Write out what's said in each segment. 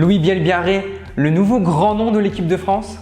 Louis Bielbiarré, le nouveau grand nom de l'équipe de France?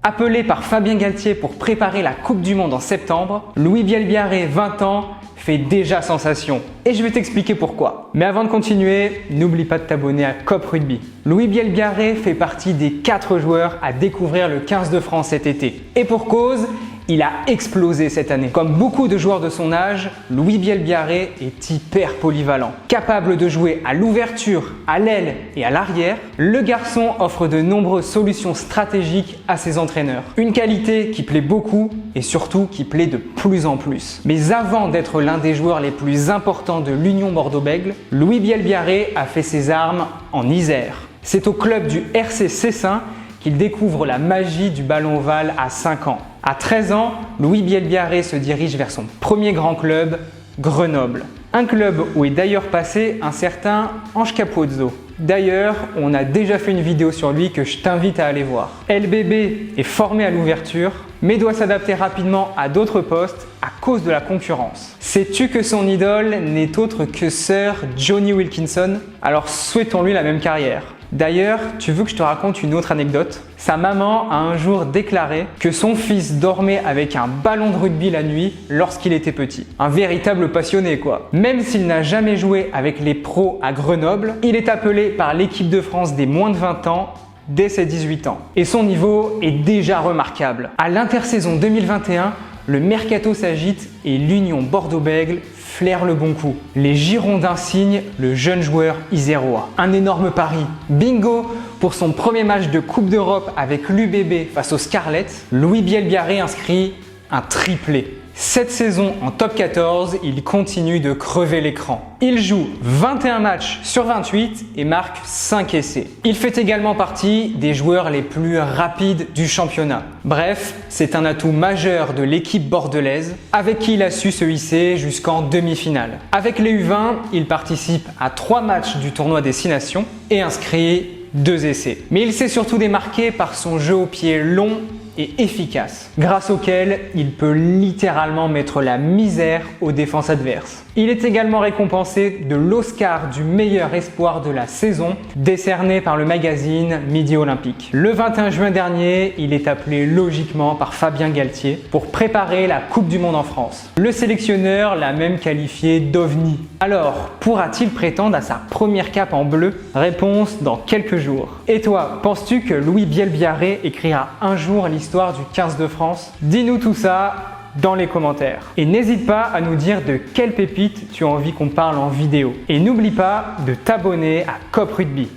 Appelé par Fabien Galtier pour préparer la Coupe du Monde en septembre, Louis Bielbiarré, 20 ans, fait déjà sensation. Et je vais t'expliquer pourquoi. Mais avant de continuer, n'oublie pas de t'abonner à COP Rugby. Louis Bielbiarré fait partie des 4 joueurs à découvrir le 15 de France cet été. Et pour cause, il a explosé cette année. Comme beaucoup de joueurs de son âge, Louis Bielbiarré est hyper polyvalent. Capable de jouer à l'ouverture, à l'aile et à l'arrière, le garçon offre de nombreuses solutions stratégiques à ses entraîneurs. Une qualité qui plaît beaucoup et surtout qui plaît de plus en plus. Mais avant d'être l'un des joueurs les plus importants de l'Union Bordeaux-Bègles, Louis Bielbiarré a fait ses armes en Isère. C'est au club du RC Cessin qu'il découvre la magie du ballon ovale à 5 ans. À 13 ans, Louis Bielbiarré se dirige vers son premier grand club, Grenoble. Un club où est d'ailleurs passé un certain Ange Capozzo. D'ailleurs, on a déjà fait une vidéo sur lui que je t'invite à aller voir. LBB est formé à l'ouverture, mais doit s'adapter rapidement à d'autres postes à cause de la concurrence. Sais-tu que son idole n'est autre que Sir Jonny Wilkinson? Alors souhaitons-lui la même carrière. D'ailleurs, tu veux que je te raconte une autre anecdote? Sa maman a un jour déclaré que son fils dormait avec un ballon de rugby la nuit lorsqu'il était petit. Un véritable passionné quoi. Même s'il n'a jamais joué avec les pros à Grenoble, il est appelé par l'équipe de France des moins de 20 ans dès ses 18 ans. Et son niveau est déjà remarquable. À l'intersaison 2021, le mercato s'agite et l'Union Bordeaux-Bègles flaire le bon coup. Les Girondins signent le jeune joueur isérois. Un énorme pari. Bingo! Pour son premier match de Coupe d'Europe avec l'UBB face aux Scarlets, Louis Bielbiarré inscrit un triplé. Cette saison en top 14, il continue de crever l'écran. Il joue 21 matchs sur 28 et marque 5 essais. Il fait également partie des joueurs les plus rapides du championnat. Bref, c'est un atout majeur de l'équipe bordelaise avec qui il a su se hisser jusqu'en demi-finale. Avec les U20, il participe à 3 matchs du tournoi des 6 nations et inscrit 2 essais. Mais il s'est surtout démarqué par son jeu au pied long et efficace, grâce auquel il peut littéralement mettre la misère aux défenses adverses. Il est également récompensé de l'Oscar du meilleur espoir de la saison, décerné par le magazine Midi Olympique. Le 21 juin dernier, il est appelé logiquement par Fabien Galtier pour préparer la Coupe du Monde en France. Le sélectionneur l'a même qualifié d'OVNI. Alors, pourra-t-il prétendre à sa première cape en bleu? Réponse dans quelques jours. Et toi, penses-tu que Louis Bielbiarré écrira un jour l'histoire du 15 de France? Dis-nous tout ça dans les commentaires. Et n'hésite pas à nous dire de quelle pépite tu as envie qu'on parle en vidéo. Et n'oublie pas de t'abonner à COP Rugby.